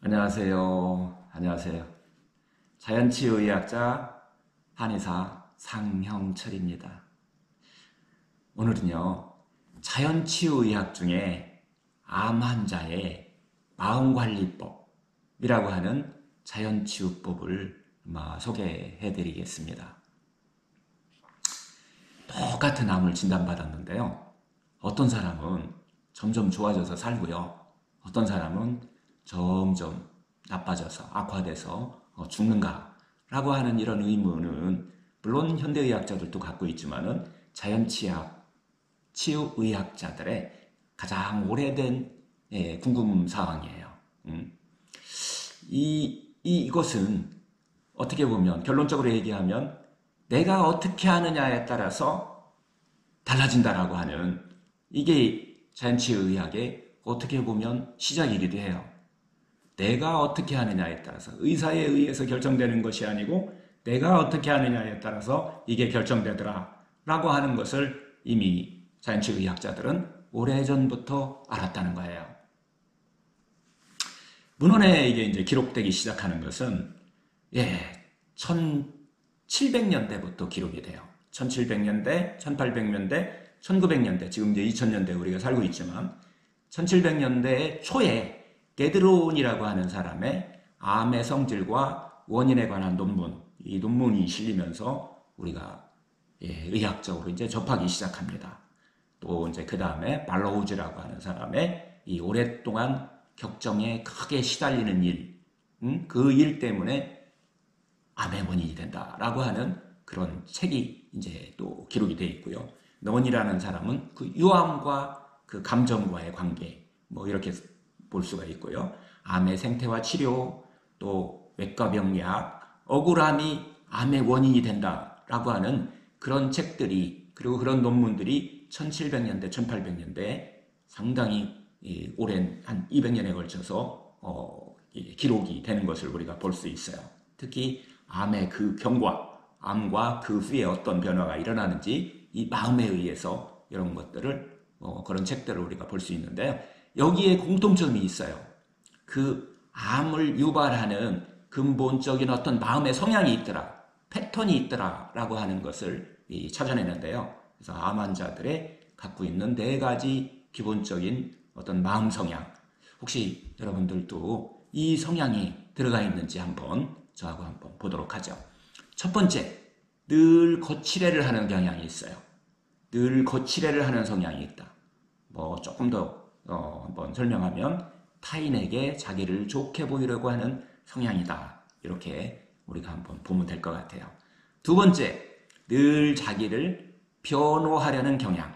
안녕하세요. 안녕하세요. 자연치유의학자 한의사 상형철입니다. 오늘은요, 자연치유의학 중에 암 환자의 마음관리법이라고 하는 자연치유법을 소개해 드리겠습니다. 똑같은 암을 진단받았는데요. 어떤 사람은 점점 좋아져서 살고요. 어떤 사람은 점점 나빠져서 악화돼서 죽는가라고 하는 이런 의문은 물론 현대의학자들도 갖고 있지만은 자연치약, 치유의학자들의 가장 오래된 궁금사항이에요. 이것은 어떻게 보면 결론적으로 얘기하면 내가 어떻게 하느냐에 따라서 달라진다라고 하는 이게 자연치유의학의 어떻게 보면 시작이기도 해요. 내가 어떻게 하느냐에 따라서 의사에 의해서 결정되는 것이 아니고 내가 어떻게 하느냐에 따라서 이게 결정되더라 라고 하는 것을 이미 자연치유의학자들은 오래전부터 알았다는 거예요. 문헌에 이게 이제 기록되기 시작하는 것은 1700년대부터 기록이 돼요. 1700년대, 1800년대, 1900년대, 지금 이제 2000년대 우리가 살고 있지만 1700년대 초에 게드론이라고 하는 사람의 암의 성질과 원인에 관한 논문, 이 논문이 실리면서 우리가 의학적으로 이제 접하기 시작합니다. 또 이제 그 다음에 발로우즈라고 하는 사람의 이 오랫동안 격정에 크게 시달리는 일, 그 일 때문에 암의 원인이 된다라고 하는 그런 책이 이제 또 기록이 되어 있고요. 넌이라는 사람은 그 유암과 그 감정과의 관계, 이렇게 볼 수가 있고요. 암의 생태와 치료, 또 외과병약, 억울함이 암의 원인이 된다라고 하는 그런 책들이, 그리고 그런 논문들이 1700년대, 1800년대에 상당히 오랜 한 200년에 걸쳐서 기록이 되는 것을 우리가 볼 수 있어요. 특히 암의 그 경과, 암과 그 후에 어떤 변화가 일어나는지 이 마음에 의해서 이런 것들을 그런 책들을 우리가 볼 수 있는데요. 여기에 공통점이 있어요. 그 암을 유발하는 근본적인 어떤 마음의 성향이 있더라, 패턴이 있더라라고 하는 것을 찾아내는데요. 그래서 암 환자들의 갖고 있는 4가지 기본적인 어떤 마음 성향, 혹시 여러분들도 이 성향이 들어가 있는지 저하고 한번 보도록 하죠. 첫 번째, 늘 거칠애를 하는 경향이 있어요. 늘 거칠애를 하는 성향이 있다. 조금 더 한번 설명하면 타인에게 자기를 좋게 보이려고 하는 성향이다. 이렇게 우리가 한번 보면 될 것 같아요. 두 번째, 늘 자기를 변호하려는 경향.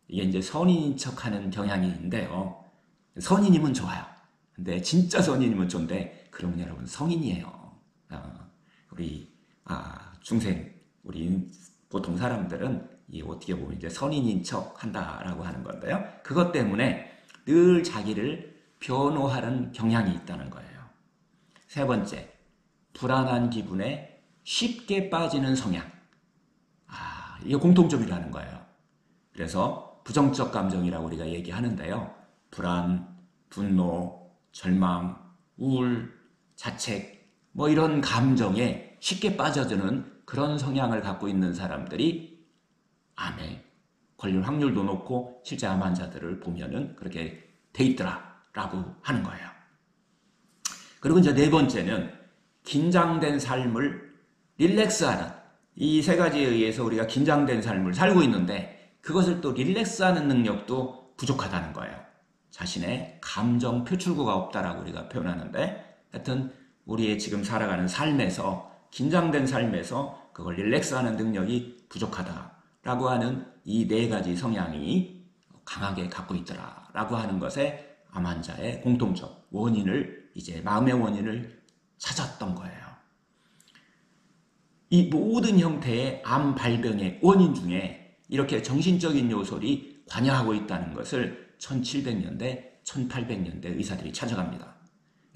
이게 이제 선인인 척하는 경향인데요. 선인이면 좋아요. 근데 진짜 선인이면 좋은데 그러면 여러분 성인이에요. 우리 중생, 우리 보통 사람들은 어떻게 보면 이제 선인인 척 한다라고 하는 건데요. 그것 때문에 늘 자기를 변호하는 경향이 있다는 거예요. 세 번째, 불안한 기분에 쉽게 빠지는 성향. 이게 공통점이라는 거예요. 그래서 부정적 감정이라고 우리가 얘기하는데요. 불안, 분노, 절망, 우울, 자책, 이런 감정에 쉽게 빠져드는 그런 성향을 갖고 있는 사람들이 암에 걸릴 확률도 높고 실제 암 환자들을 보면은 그렇게 돼 있더라라고 하는 거예요. 그리고 이제 네 번째는 긴장된 삶을 릴렉스하는, 이 3가지에 의해서 우리가 긴장된 삶을 살고 있는데 그것을 또 릴렉스하는 능력도 부족하다는 거예요. 자신의 감정 표출구가 없다라고 우리가 표현하는데, 하여튼 우리의 지금 살아가는 삶에서, 긴장된 삶에서 그걸 릴렉스하는 능력이 부족하다라고 하는 이 4가지 성향이 강하게 갖고 있더라라고 하는 것에 암 환자의 공통점, 마음의 원인을 찾았던 거예요. 이 모든 형태의 암 발병의 원인 중에 이렇게 정신적인 요소를 관여하고 있다는 것을 1700년대, 1800년대 의사들이 찾아갑니다.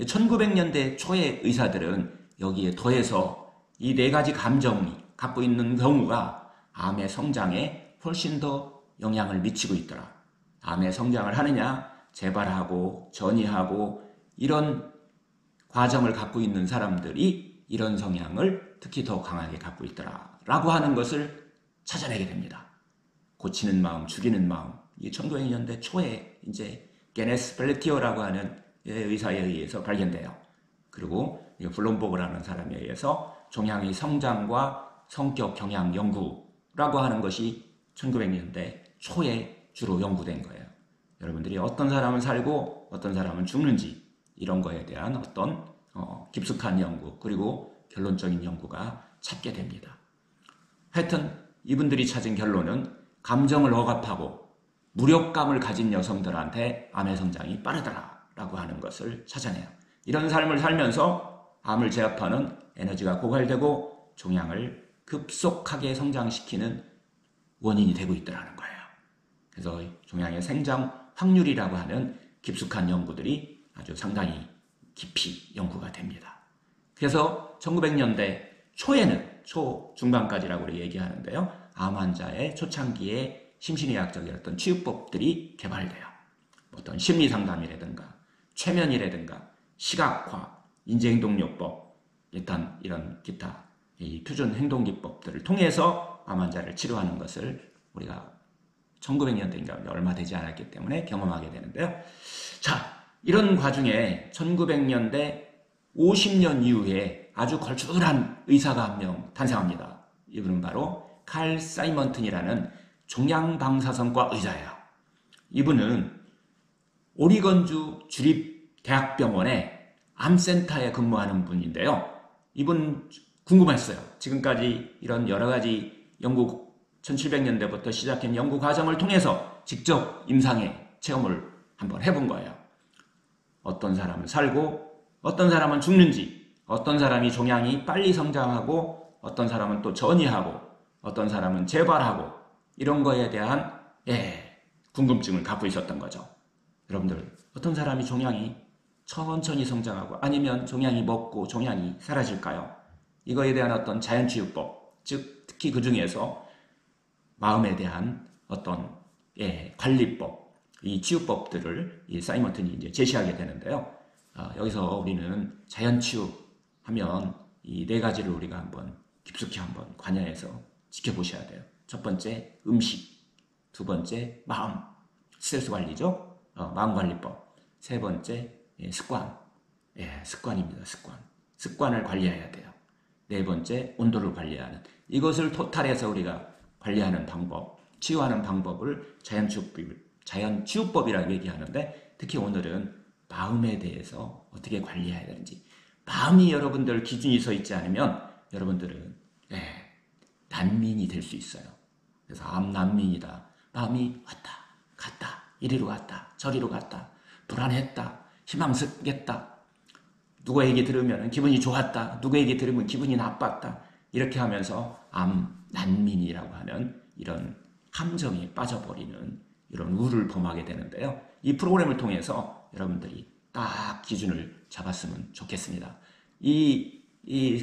1900년대 초의 의사들은 여기에 더해서 이 4가지 감정이 갖고 있는 경우가 암의 성장에 훨씬 더 영향을 미치고 있더라. 암의 성장을 하느냐, 재발하고 전이하고 이런 과정을 갖고 있는 사람들이 이런 성향을 특히 더 강하게 갖고 있더라라고 하는 것을 찾아내게 됩니다. 고치는 마음, 죽이는 마음. 이 1900년대 초에 이제 게네스 벨레티어라고 하는 의사에 의해서 발견돼요. 그리고 블롬버그라는 사람에 의해서 종양의 성장과 성격 경향 연구라고 하는 것이 1900년대 초에 주로 연구된 거예요. 여러분들이 어떤 사람은 살고 어떤 사람은 죽는지 이런 거에 대한 어떤 깊숙한 연구 그리고 결론적인 연구가 찾게 됩니다. 하여튼 이분들이 찾은 결론은 감정을 억압하고 무력감을 가진 여성들한테 암의 성장이 빠르더라라고 하는 것을 찾아내요. 이런 삶을 살면서 암을 제압하는 에너지가 고갈되고 종양을 급속하게 성장시키는 원인이 되고 있더라는 거예요. 그래서 종양의 생장 확률이라고 하는 깊숙한 연구들이 아주 상당히 깊이 연구가 됩니다. 그래서 1900년대 초에는 초중반까지라고 우리 얘기하는데요. 암 환자의 초창기에 심신의학적인 어떤 치유법들이 개발돼요. 어떤 심리상담이라든가 최면이라든가 시각화, 인지행동요법, 일단 이런 기타 이 표준 행동기법들을 통해서 암 환자를 치료하는 것을 우리가 1900년대인가 얼마 되지 않았기 때문에 경험하게 되는데요. 자, 이런 과정에 1900년대 50년 이후에 아주 걸출한 의사가 한 명 탄생합니다. 이분은 바로 칼 사이먼튼이라는 종양방사선과 의사예요. 이분은 오리건주 주립대학병원의 암센터에 근무하는 분인데요. 이분 궁금했어요. 지금까지 이런 여러 가지 연구 1700년대부터 시작한 연구 과정을 통해서 직접 임상의 체험을 한번 해본 거예요. 어떤 사람은 살고 어떤 사람은 죽는지, 어떤 사람이 종양이 빨리 성장하고 어떤 사람은 또 전이하고 어떤 사람은 재발하고 이런 거에 대한 궁금증을 갖고 있었던 거죠. 여러분들 어떤 사람이 종양이 천천히 성장하고 아니면 종양이 먹고 종양이 사라질까요? 이거에 대한 어떤 자연치유법, 즉 특히 그 중에서 마음에 대한 어떤 관리법, 이 치유법들을 이 사이먼튼이 이제 제시하게 되는데요. 여기서 우리는 자연치유하면 이 네 가지를 우리가 한번 깊숙이 한번 관여해서 지켜보셔야 돼요. 첫 번째 음식, 두 번째 마음, 스트레스 관리죠. 마음관리법. 세 번째 습관, 습관입니다. 습관을 관리해야 돼요. 네 번째 온도를 관리하는 이것을 토탈해서 우리가 관리하는 방법, 치유하는 방법을 자연치유법이라고 얘기하는데 특히 오늘은 마음에 대해서 어떻게 관리해야 되는지 마음이 여러분들 기준이 서 있지 않으면 여러분들은 난민이 될 수 있어요. 그래서 암난민이다. 마음이 왔다 갔다 이리로 갔다 저리로 갔다 불안했다 희망스럽겠다 누구 얘기 들으면 기분이 좋았다 누구 얘기 들으면 기분이 나빴다 이렇게 하면서 암난민이라고 하는 이런 함정에 빠져버리는 이런 우를 범하게 되는데요. 이 프로그램을 통해서 여러분들이 딱 기준을 잡았으면 좋겠습니다. 이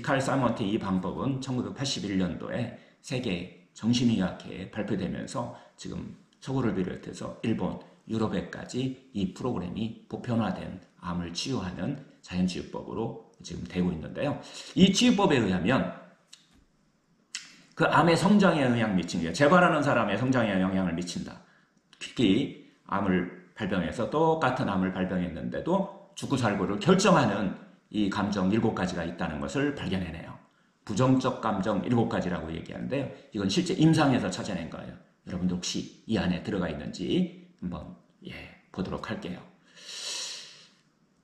칼 사이먼트의 이 방법은 1981년도에 세계 정신의학회에 발표되면서 지금 서구를 비롯해서 일본, 유럽에까지 이 프로그램이 보편화된 암을 치유하는 자연치유법으로 지금 되고 있는데요. 이 치유법에 의하면 그 암의 성장에 영향을 미치는 거예요. 재발하는 사람의 성장에 영향을 미친다. 특히 암을 발병해서 똑같은 암을 발병했는데도 죽고 살고를 결정하는 이 감정 7가지가 있다는 것을 발견해내요. 부정적 감정 7가지라고 얘기하는데요. 이건 실제 임상에서 찾아낸 거예요. 여러분들 혹시 이 안에 들어가 있는지 한번 보도록 할게요.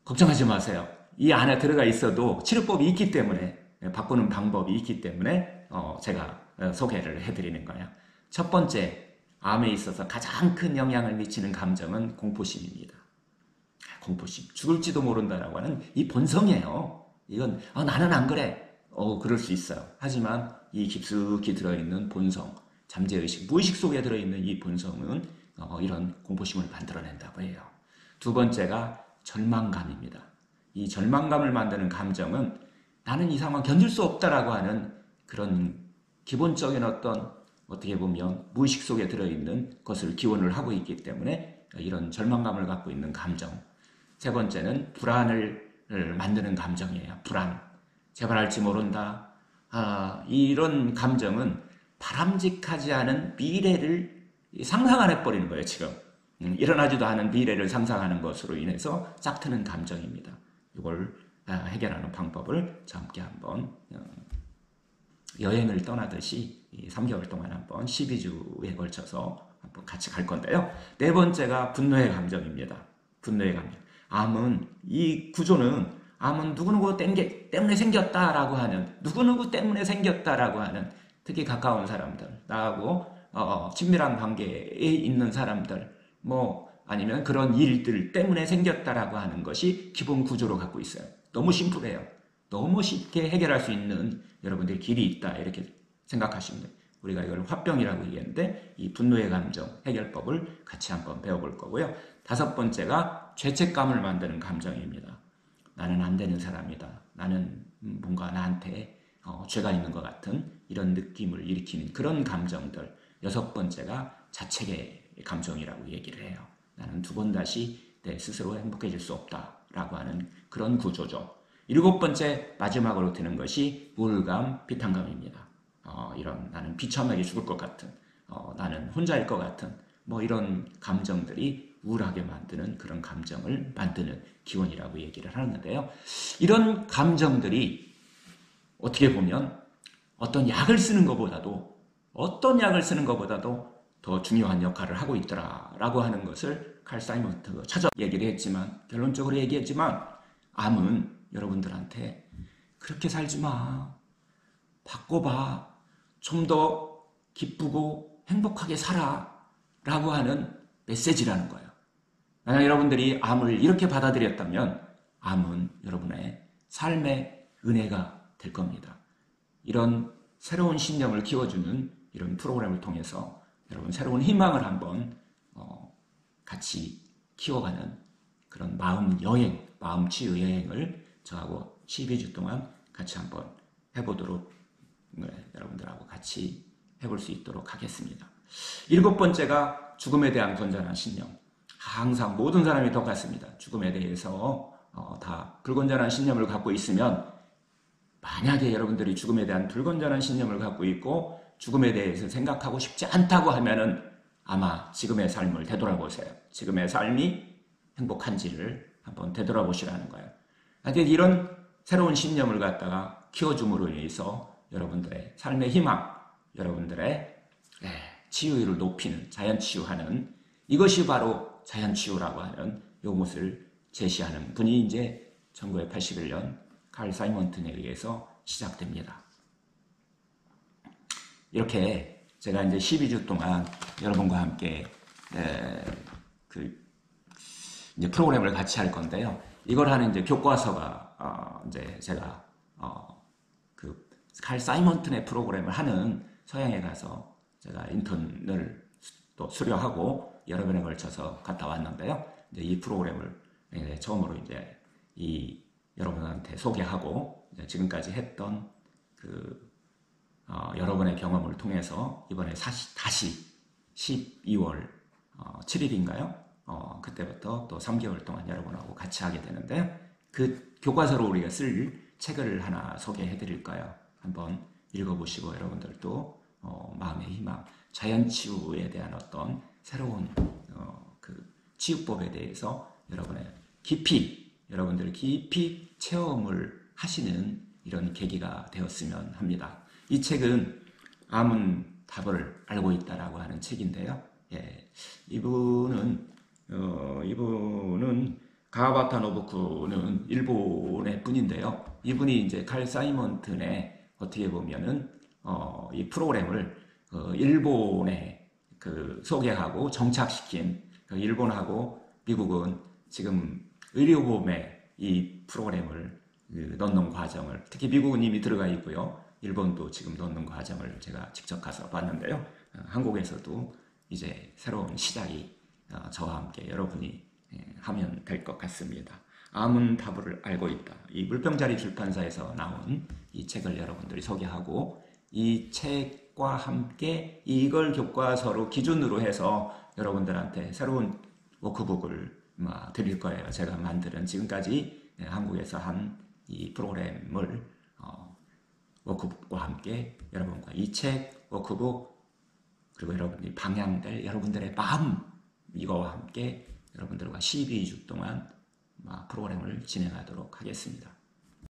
걱정하지 마세요. 이 안에 들어가 있어도 치료법이 있기 때문에 바꾸는 방법이 있기 때문에 제가 소개를 해드리는 거예요. 첫 번째, 암에 있어서 가장 큰 영향을 미치는 감정은 공포심입니다. 공포심, 죽을지도 모른다라고 하는 이 본성이에요. 이건 나는 안 그래. 그럴 수 있어요. 하지만 이 깊숙이 들어있는 본성, 잠재의식, 무의식 속에 들어있는 이 본성은 이런 공포심을 만들어낸다고 해요. 두 번째가 절망감입니다. 이 절망감을 만드는 감정은 나는 이 상황 견딜 수 없다라고 하는 그런 기본적인 어떻게 보면 무의식 속에 들어있는 것을 기원을 하고 있기 때문에 이런 절망감을 갖고 있는 감정. 세 번째는 불안을 만드는 감정이에요. 불안, 재발할지 모른다. 이런 감정은 바람직하지 않은 미래를 상상을 해버리는 거예요, 지금. 일어나지도 않은 미래를 상상하는 것으로 인해서 짝트는 감정입니다. 이걸 해결하는 방법을 자 함께 한번 여행을 떠나듯이 3개월 동안 한번 12주에 걸쳐서 한번 같이 갈 건데요. 네 번째가 분노의 감정입니다. 분노의 감정. 암은, 이 구조는 암은 누구누구 때문에 생겼다라고 하는, 누구누구 때문에 생겼다라고 하는, 특히 가까운 사람들, 나하고 친밀한 관계에 있는 사람들, 아니면 그런 일들 때문에 생겼다라고 하는 것이 기본 구조로 갖고 있어요. 너무 심플해요. 너무 쉽게 해결할 수 있는 여러분들의 길이 있다, 이렇게 생각하시면 돼요. 우리가 이걸 화병이라고 얘기했는데 이 분노의 감정 해결법을 같이 한번 배워볼 거고요. 다섯 번째가 죄책감을 만드는 감정입니다. 나는 안 되는 사람이다. 나는 뭔가 나한테 죄가 있는 것 같은 이런 느낌을 일으키는 그런 감정들. 여섯 번째가 자책의 감정이라고 얘기를 해요. 나는 두 번 다시 내 스스로 행복해질 수 없다라고 하는 그런 구조죠. 일곱 번째 마지막으로 드는 것이 우울감, 비탄감입니다. 이런 나는 비참하게 죽을 것 같은, 나는 혼자일 것 같은 이런 감정들이 우울하게 만드는 그런 감정을 만드는 기원이라고 얘기를 하는데요. 이런 감정들이 어떻게 보면 어떤 약을 쓰는 것보다도 더 중요한 역할을 하고 있더라라고 하는 것을 칼 사이먼트가 얘기를 했지만, 결론적으로 얘기했지만, 암은 여러분들한테 그렇게 살지 마, 바꿔봐, 좀 더 기쁘고 행복하게 살아 라고 하는 메시지라는 거예요. 만약 여러분들이 암을 이렇게 받아들였다면 암은 여러분의 삶의 은혜가 될 겁니다. 이런 새로운 신념을 키워주는 이런 프로그램을 통해서 여러분 새로운 희망을 한번 같이 키워가는 그런 마음 여행, 마음 치유 여행을 저하고 12주 동안 같이 한번 해보도록, 여러분들하고 같이 해볼 수 있도록 하겠습니다. 일곱 번째가 죽음에 대한 건전한 신념. 항상 모든 사람이 똑같습니다. 죽음에 대해서 다 불건전한 신념을 갖고 있으면, 만약에 여러분들이 죽음에 대한 불건전한 신념을 갖고 있고 죽음에 대해서 생각하고 싶지 않다고 하면은 아마 지금의 삶을 되돌아보세요. 지금의 삶이 행복한지를 한번 되돌아보시라는 거예요. 이런 새로운 신념을 갖다가 키워줌으로 인해서 여러분들의 삶의 희망, 여러분들의 치유율을 높이는, 자연치유하는, 이것이 바로 자연치유라고 하는 요것을 제시하는 분이 이제 1981년 칼 사이먼튼에 의해서 시작됩니다. 이렇게 제가 이제 12주 동안 여러분과 함께 이제 프로그램을 같이 할 건데요. 이걸 하는 이제 교과서가 이제 제가 그 칼 사이먼튼의 프로그램을 하는 서양에 가서 제가 인턴을 또 수료하고 여러 번에 걸쳐서 갔다 왔는데요. 이제 이 프로그램을 처음으로 이제 여러분한테 소개하고 이제 지금까지 했던 여러 번의 경험을 통해서 이번에 다시 12월 7일인가요? 그때부터 또 3개월 동안 여러분하고 같이 하게 되는데요. 그 교과서로 우리가 쓸 책을 하나 소개해 드릴까요? 한번 읽어보시고 여러분들도 마음의 희망, 자연치유에 대한 어떤 새로운 그 치유법에 대해서 여러분들 깊이 체험을 하시는 이런 계기가 되었으면 합니다. 이 책은 암은 답을 알고 있다라고 하는 책인데요. 이분은 가와바타 노부쿠는 일본의 분인데요. 이분이 이제 칼 사이먼튼의 어떻게 보면은 이 프로그램을 일본에 소개하고 정착시킨, 일본하고 미국은 지금 의료보험에 이 프로그램을 넣는 과정을, 특히 미국은 이미 들어가 있고요. 일본도 지금 넣는 과정을 제가 직접 가서 봤는데요. 한국에서도 이제 새로운 시작이 저와 함께 여러분이 하면 될 것 같습니다. 암은 답을 알고 있다. 이 물병자리 출판사에서 나온 이 책을 여러분들이 소개하고, 이 책과 함께 이걸 교과서로 기준으로 해서 여러분들한테 새로운 워크북을 드릴 거예요. 제가 만드는 지금까지 한국에서 한 이 프로그램을 워크북과 함께 여러분과 이 책 워크북 그리고 여러분들이 방향될 여러분들의 마음 이거와 함께 여러분들과 12주 동안 프로그램을 진행하도록 하겠습니다.